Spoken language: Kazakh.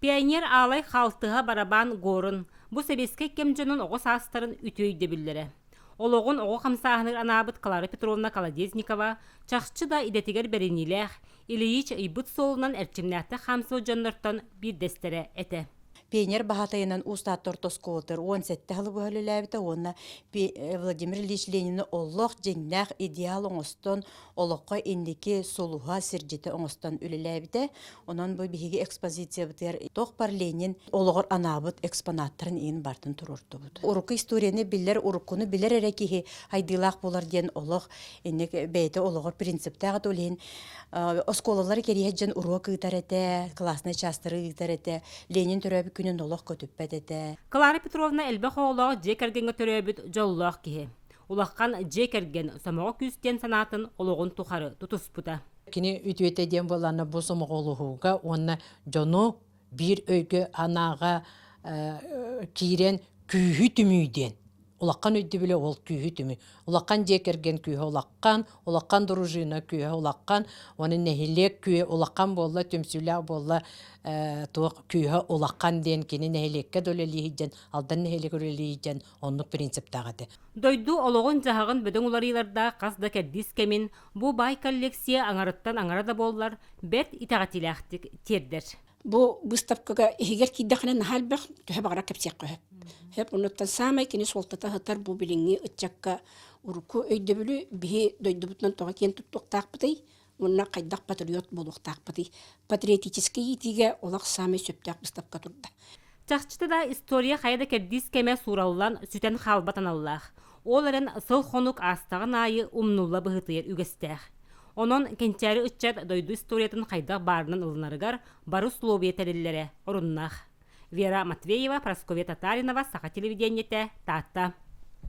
Пионер алай халтыға барабан горын. Бу себеске кемженін оғы састарын үтөйді білдері. Олоғын оғы қамсағыныр анабыт Клара Петровна Колодезникова чақшчы да идетігер беренилер, Ильич Ибыт солынан әрчімнәтті қамсыл жонныртан бір дестері әті. Пионер бахатайынан устаттор тосколтыр, 17 хылы бөліләбіті, онна Владимир Ильич Ленин'і олық жеңнәқ идеал оңыстан, олыққа ендеке солуға сіржеті оңыстан үліләбіті. Онан бұл бігі экспозиция бітер. Тоқпар Ленин олығыр анабыт экспонаттарын ең бартын тұрырды бұд. Урықы историяны білер, урықыны білер әрекеге хайдылақ болар ден олық, енек бәйті олығыр принциптағы долейін. Осколалар кереге жан урок ұйтар әті, классны частыры ұйтар әті, Ленин түрәбі күнін олық көтіппәд әті. Клара Петровна әлбәқ оғылығы жекергенге түрәбіт жоллақ кеге. Улаққан жекерген самаға күстен санатын олығын тұқары тұтыспыда. Кені үтуеті ден боланы бұл самаға олығыға, оны жону бір өйгі анаға кейрен күйі түмейден. Улаққан өйді біле ол күйі түмей. Улаққан жекерген күйі улаққан дружина күйі улаққан, оны нәхилек күйі улаққан болла, түмсілі болла, туық күйі улаққан ден кені нәхилекке дөлелейден, алдан нәхилек өлелейден, онлық принцип тағады. Дойду олығын жағығын бөдің уларыларда қасда кәддіз кәмін, бұл бай коллекция аңарыттан аңарада боллар, бәт итағатилақтик тердер. Бу выставкага эгер кийдахана нахалбах төһө багара кепсек көһөп. Хеп онуттан самай кини солтата хатар бу билинги ычакка уруку өйдөбүлү бии дойдубутнан тога кен туттуктаакпытай. Онна кайдак патриот болуктаакпытай. Патриотический итиге олак самай сөптак выставка турда. Чақчыты да история қайда кәддіз кәмә сураллан сүтен халбатан Аллах. Оларын сыл хонук астағын айы умнулла бұғытыйыр үгістәқ. Онон кенчәрі үтчәт дойду историятын қайдақ барынан ылынарыгар бары словия тәреллері орыннақ. Вера Матвеева, Прасковья Татаринова, Саха телевидениете, Тата.